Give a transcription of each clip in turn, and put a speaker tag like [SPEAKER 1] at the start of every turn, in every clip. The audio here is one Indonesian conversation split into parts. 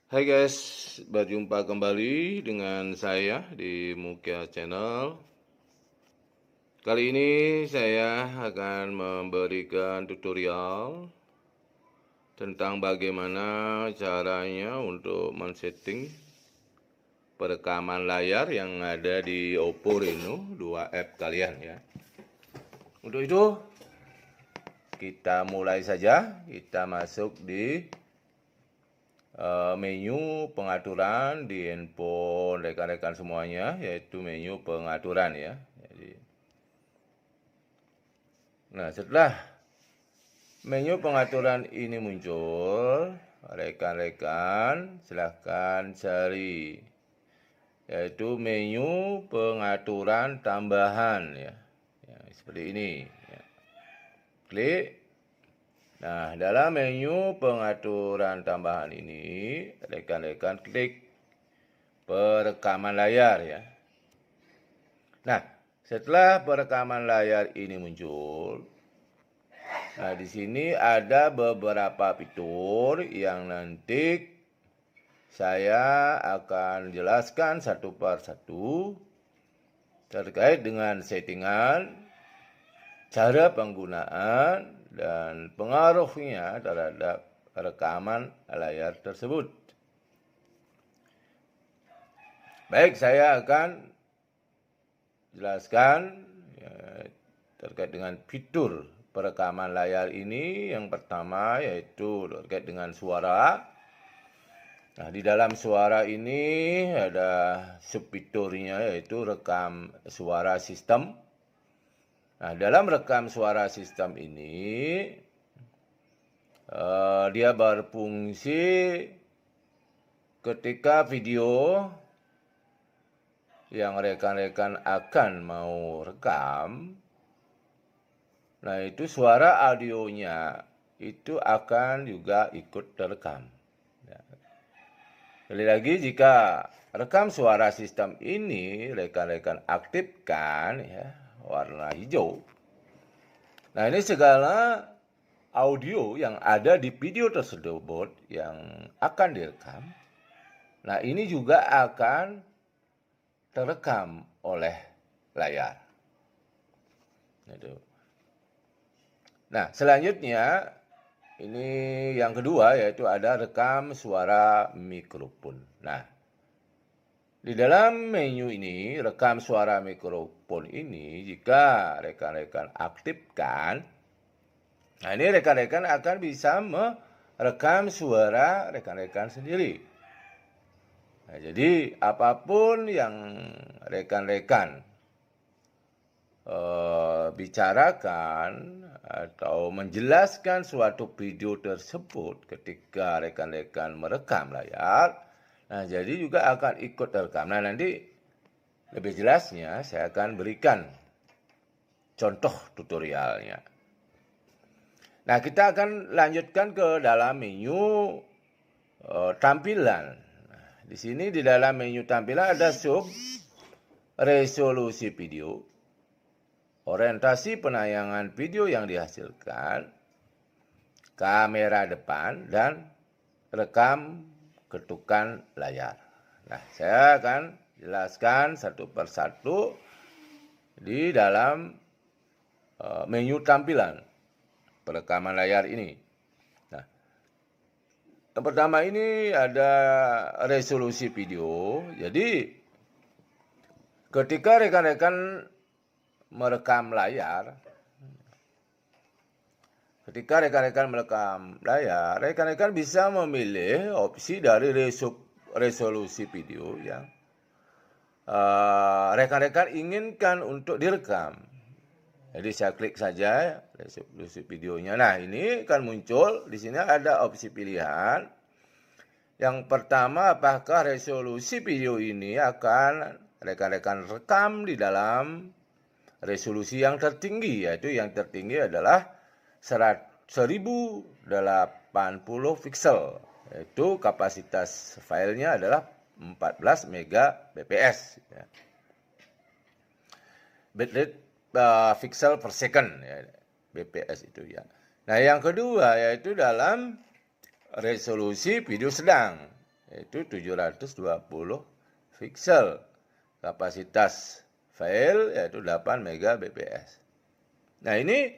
[SPEAKER 1] Hai guys, berjumpa kembali dengan saya di Mukia Channel. Kali ini saya akan memberikan tutorial tentang bagaimana caranya untuk men-setting perekaman layar yang ada di Oppo Reno 2F kalian ya. Untuk itu kita mulai saja, kita masuk di menu pengaturan di handphone rekan-rekan semuanya, yaitu menu pengaturan ya. Nah, setelah menu pengaturan ini muncul, rekan-rekan silahkan cari, yaitu menu pengaturan tambahan ya, seperti ini. Ya. Klik. Nah, dalam menu pengaturan tambahan ini, rekan-rekan klik perekaman layar ya. Nah, setelah perekaman layar ini muncul, nah di sini ada beberapa fitur yang nanti saya akan jelaskan satu per satu terkait dengan settingan, cara penggunaan, dan pengaruhnya terhadap rekaman layar tersebut. Baik, saya akan jelaskan ya, terkait dengan fitur perekaman layar ini. Yang pertama yaitu terkait dengan suara. Nah, di dalam suara ini ada subfiturnya yaitu rekam suara sistem. Nah, dalam rekam suara sistem ini, dia berfungsi ketika video yang rekan-rekan akan mau rekam, nah itu suara audionya itu akan juga ikut terekam. Sekali lagi, jika rekam suara sistem ini rekan-rekan aktifkan ya, warna hijau. Nah, ini segala audio yang ada di video tersebut yang akan direkam. Nah, ini juga akan terekam oleh layar. Nah, selanjutnya ini yang kedua yaitu ada rekam suara mikrofon. Nah, di dalam menu ini, rekam suara mikrofon ini, jika rekan-rekan aktifkan, nah ini rekan-rekan akan bisa merekam suara rekan-rekan sendiri. Nah, jadi apapun yang rekan-rekan bicarakan atau menjelaskan suatu video tersebut ketika rekan-rekan merekam layar, nah, jadi juga akan ikut terekam. Nah, nanti lebih jelasnya saya akan berikan contoh tutorialnya. Nah, kita akan lanjutkan ke dalam menu tampilan. Nah, di sini di dalam menu tampilan ada sub resolusi video, orientasi penayangan video yang dihasilkan, kamera depan, dan rekam ketukan layar. Nah, saya akan jelaskan satu persatu di dalam menu tampilan perekaman layar ini. Nah, yang pertama ini ada resolusi video. Jadi, ketika rekan-rekan merekam layar, rekan-rekan bisa memilih opsi dari resolusi video yang rekan-rekan inginkan untuk direkam. Jadi saya klik saja resolusi videonya. Nah, ini akan muncul di sini ada opsi pilihan. Yang pertama, apakah resolusi video ini akan rekan-rekan rekam di dalam resolusi yang tertinggi, yaitu yang tertinggi adalah 1080 pixel, yaitu kapasitas filenya adalah 14 Mbps ya. Bitrate pixel per second ya, bps itu ya. Nah, yang kedua yaitu dalam resolusi video sedang, yaitu 720 pixel. Kapasitas file yaitu 8 Mbps. Nah, ini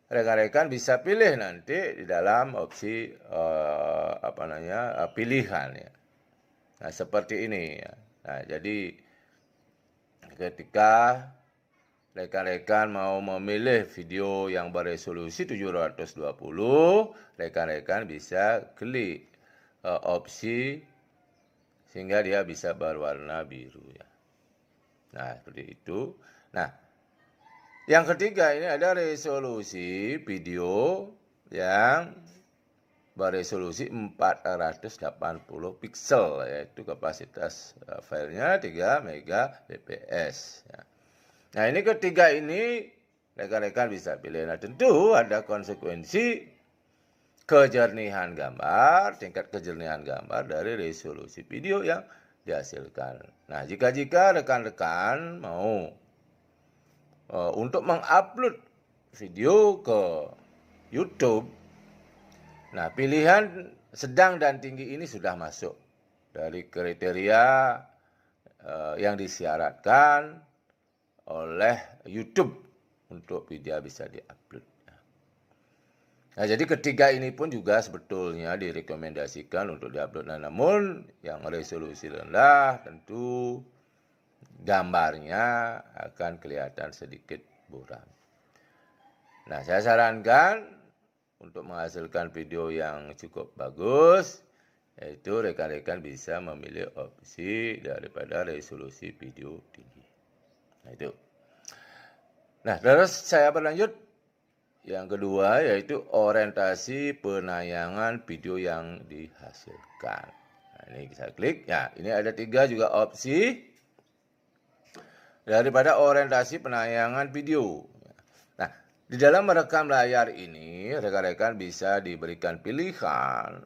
[SPEAKER 1] rekan-rekan bisa pilih nanti di dalam opsi pilihan ya. Nah, seperti ini ya. Nah, jadi ketika rekan-rekan mau memilih video yang beresolusi 720, rekan-rekan bisa klik opsi sehingga dia bisa berwarna biru ya. Nah, seperti itu. Nah, yang ketiga ini ada resolusi video yang beresolusi 480 pixel, yaitu kapasitas filenya 3 Mbps. Ya. Nah, ini ketiga ini rekan-rekan bisa pilih. Nah, tentu ada konsekuensi kejernihan gambar, tingkat kejernihan gambar dari resolusi video yang dihasilkan. Nah, jika rekan-rekan mau untuk mengupload video ke YouTube, nah pilihan sedang dan tinggi ini sudah masuk dari kriteria yang disyaratkan oleh YouTube untuk video bisa diupload. Nah, jadi ketiga ini pun juga sebetulnya direkomendasikan untuk diupload. Nah, namun yang resolusi rendah tentu gambarnya akan kelihatan sedikit buram. Nah, saya sarankan untuk menghasilkan video yang cukup bagus, yaitu rekan-rekan bisa memilih opsi daripada resolusi video tinggi. Nah, itu. Nah, terus saya berlanjut. Yang kedua yaitu orientasi penayangan video yang dihasilkan. Nah, ini saya klik. Ya, ini ada 3 juga opsi daripada orientasi penayangan video. Nah, di dalam merekam layar ini, rekan-rekan bisa diberikan pilihan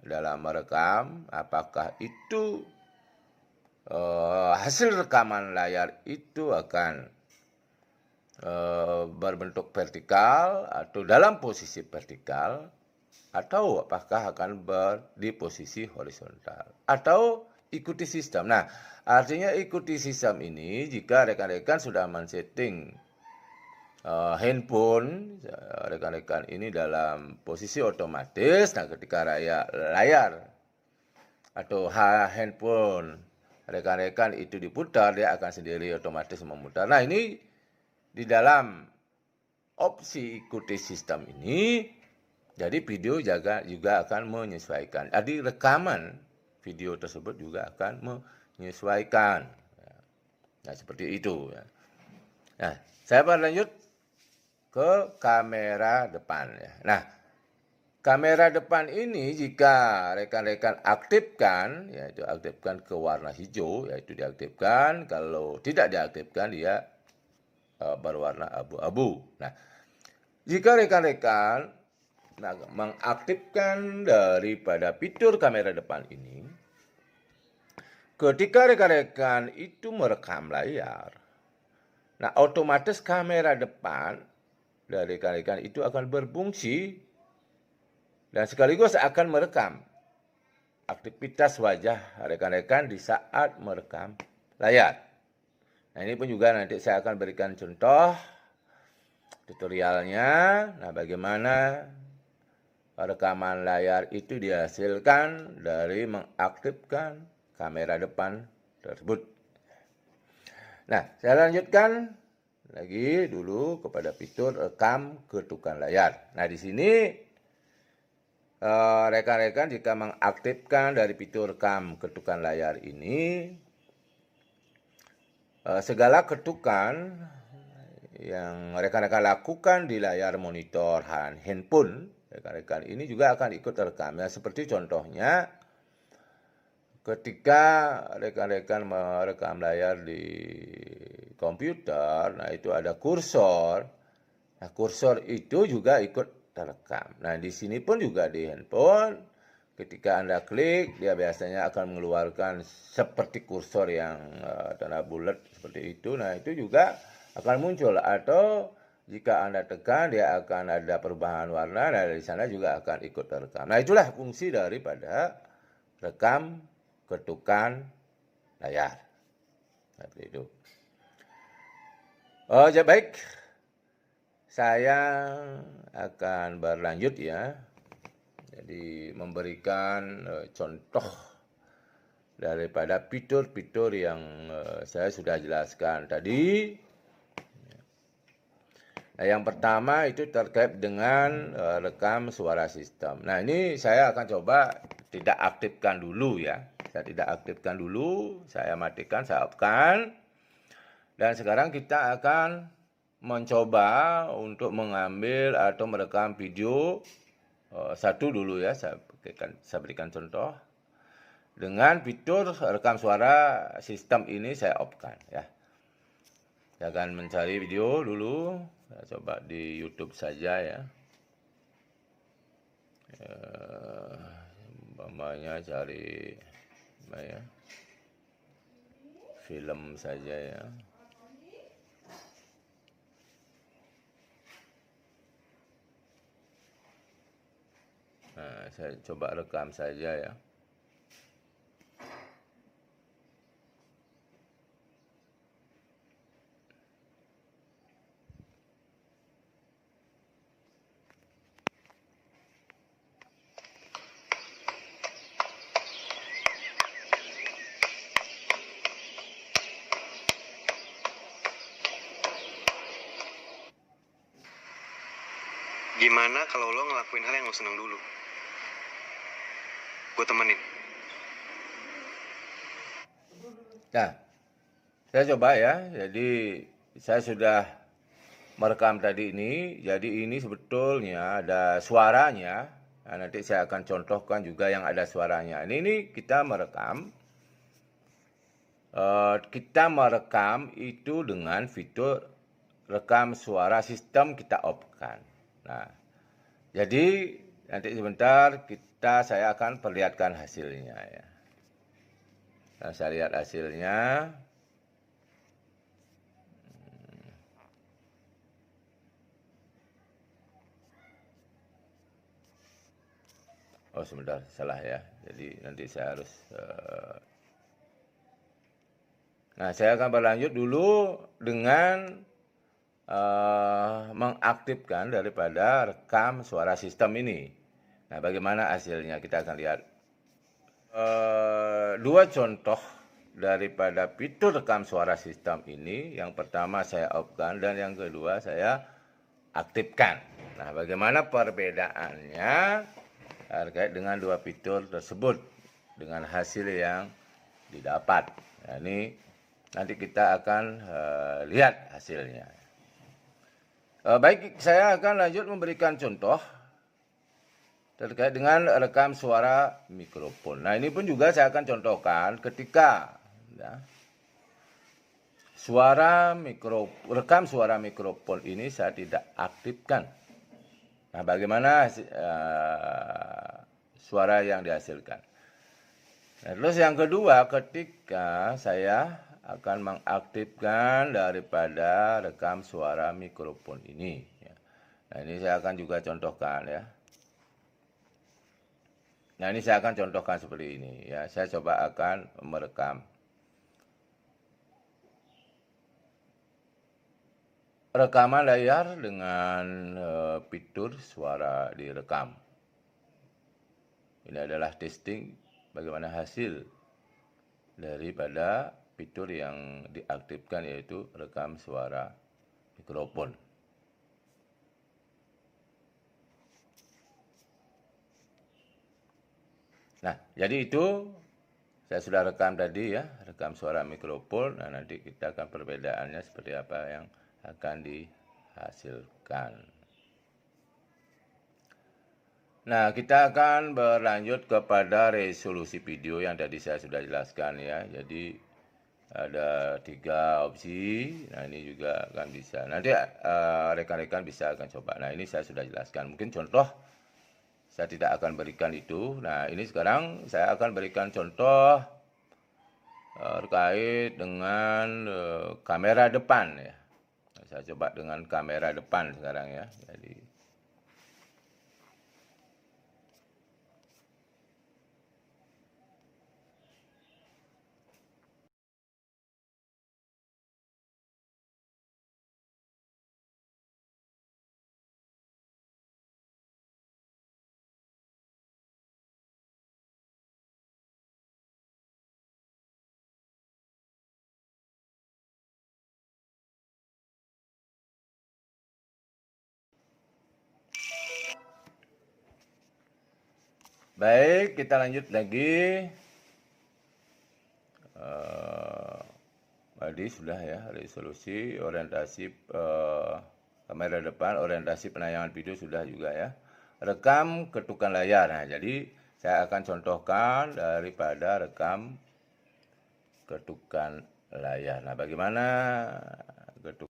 [SPEAKER 1] dalam merekam apakah itu hasil rekaman layar itu akan berbentuk vertikal atau dalam posisi vertikal, atau apakah akan di posisi horizontal, atau ikuti sistem. Nah, artinya ikuti sistem ini jika rekan-rekan sudah men-setting handphone rekan-rekan ini dalam posisi otomatis. Nah, ketika layar atau handphone rekan-rekan itu diputar, dia akan sendiri otomatis memutar. Nah, ini di dalam opsi ikuti sistem ini, jadi video juga akan menyesuaikan. Jadi rekaman video tersebut juga akan menyesuaikan. Nah, seperti itu. Nah, saya berlanjut ke kamera depan. Nah, kamera depan ini jika rekan-rekan aktifkan, yaitu aktifkan ke warna hijau, yaitu diaktifkan. Kalau tidak diaktifkan, dia berwarna abu-abu. Nah, jika rekan-rekan mengaktifkan daripada fitur kamera depan ini, ketika rekan-rekan itu merekam layar, nah otomatis kamera depan dari rekan-rekan itu akan berfungsi dan sekaligus akan merekam aktivitas wajah rekan-rekan di saat merekam layar. Nah, ini pun juga nanti saya akan berikan contoh tutorialnya. Nah, bagaimana rekaman layar itu dihasilkan dari mengaktifkan kamera depan tersebut. Nah, saya lanjutkan lagi dulu kepada fitur rekam ketukan layar. Nah, di sini rekan-rekan jika mengaktifkan dari fitur rekam ketukan layar ini, segala ketukan yang rekan-rekan lakukan di layar monitor handphone, rekan-rekan ini juga akan ikut terekam. Ya, seperti contohnya ketika rekan-rekan merekam layar di komputer, nah itu ada kursor. Nah, kursor itu juga ikut terekam. Nah, di sini pun juga di handphone, ketika Anda klik, dia biasanya akan mengeluarkan seperti kursor yang tanda bulat seperti itu. Nah, itu juga akan muncul. Atau jika Anda tekan, dia akan ada perubahan warna. Dan dari sana juga akan ikut terekam. Nah, itulah fungsi daripada rekam, ketukan layar. Seperti itu. Oh, ya baik. Saya akan berlanjut ya. Jadi memberikan contoh daripada fitur-fitur yang saya sudah jelaskan tadi. Nah, yang pertama itu terkait dengan rekam suara sistem. Nah, ini saya akan coba tidak aktifkan dulu ya. Saya tidak aktifkan dulu, saya matikan, saya off-kan. Dan sekarang kita akan mencoba untuk mengambil atau merekam video satu dulu ya. Saya berikan contoh. Dengan fitur rekam suara sistem ini saya off-kan ya. Saya akan mencari video dulu. Saya coba di YouTube saja ya. Umpamanya cari ya, film saja ya. Nah, saya coba rekam saja ya.
[SPEAKER 2] Gimana kalau lo ngelakuin hal yang lo seneng dulu? Gue temenin.
[SPEAKER 1] Nah, saya coba ya. Jadi saya sudah merekam tadi ini. Jadi ini sebetulnya ada suaranya. Nah, nanti saya akan contohkan juga yang ada suaranya. Ini kita merekam. Kita merekam itu dengan fitur rekam suara sistem kita off-kan. Nah, jadi nanti sebentar saya akan perlihatkan hasilnya ya. Nah, saya lihat hasilnya. Oh sebentar, salah ya. Jadi nanti saya harus. Nah, saya akan berlanjut dulu dengan mengaktifkan daripada rekam suara sistem ini. Nah, bagaimana hasilnya kita akan lihat. Dua contoh daripada fitur rekam suara sistem ini. Yang pertama saya off-kan dan yang kedua saya aktifkan. Nah, bagaimana perbedaannya terkait dengan dua fitur tersebut dengan hasil yang didapat. Nah, ini nanti kita akan lihat hasilnya. Baik, saya akan lanjut memberikan contoh terkait dengan rekam suara mikrofon. Nah, ini pun juga saya akan contohkan ketika ya, rekam suara mikrofon ini saya tidak aktifkan. Nah, bagaimana suara yang dihasilkan. Nah, terus yang kedua, ketika saya akan mengaktifkan daripada rekam suara mikrofon ini. Nah, ini saya akan juga contohkan ya. Nah, ini saya akan contohkan seperti ini ya. Saya coba akan merekam. Rekaman layar dengan fitur suara direkam. Ini adalah testing bagaimana hasil daripada fitur yang diaktifkan yaitu rekam suara mikrofon. Nah, jadi itu saya sudah rekam tadi ya, rekam suara mikrofon. Nah, nanti kita akan perbedaannya seperti apa yang akan dihasilkan. Nah, kita akan berlanjut kepada resolusi video yang tadi saya sudah jelaskan ya. Jadi ada 3 opsi. Nah, ini juga akan bisa. Nanti rekan-rekan bisa akan coba. Nah, ini saya sudah jelaskan. Mungkin contoh saya tidak akan berikan itu. Nah, ini sekarang saya akan berikan contoh terkait dengan kamera depan ya. Nah, saya coba dengan kamera depan sekarang ya. Jadi Baik, kita lanjut lagi. Tadi sudah ya, resolusi, orientasi kamera depan, orientasi penayangan video sudah juga ya. Rekam ketukan layar. Nah, jadi saya akan contohkan daripada rekam ketukan layar. Nah, bagaimana ketukan?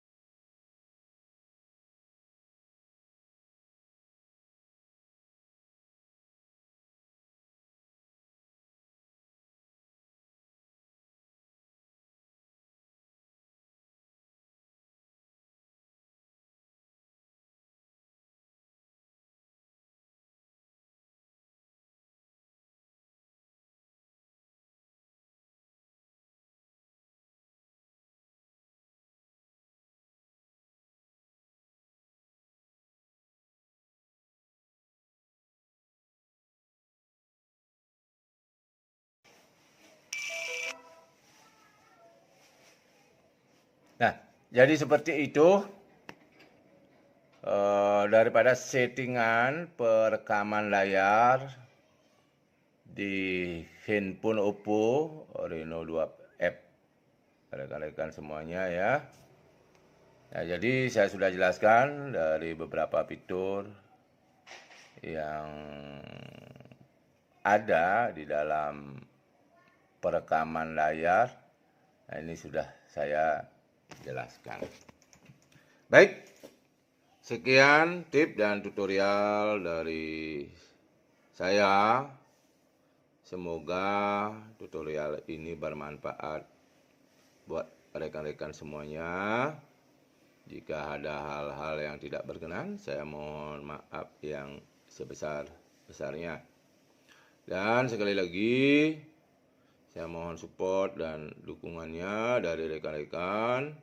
[SPEAKER 1] Nah, jadi seperti itu daripada settingan perekaman layar di handphone Oppo Reno 2F. Rekan-rekan semuanya ya. Nah, jadi saya sudah jelaskan dari beberapa fitur yang ada di dalam perekaman layar. Nah, ini sudah saya jelaskan. Baik, sekian tips dan tutorial dari saya. Semoga tutorial ini bermanfaat buat rekan-rekan semuanya. Jika ada hal-hal yang tidak berkenan, saya mohon maaf yang sebesar-besarnya. Dan sekali lagi, saya mohon support dan dukungannya dari rekan-rekan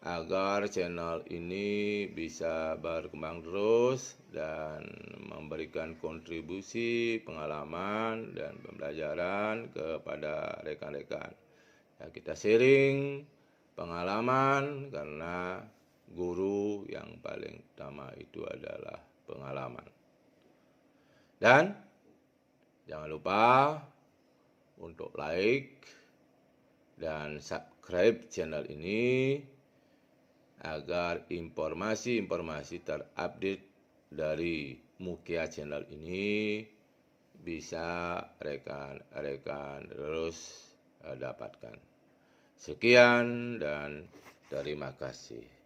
[SPEAKER 1] agar channel ini bisa berkembang terus dan memberikan kontribusi pengalaman dan pembelajaran kepada rekan-rekan. Ya, kita sharing pengalaman karena guru yang paling utama itu adalah pengalaman. Dan jangan lupa untuk like dan subscribe channel ini agar informasi-informasi terupdate dari Mukia channel ini bisa rekan-rekan terus dapatkan. Sekian dan terima kasih.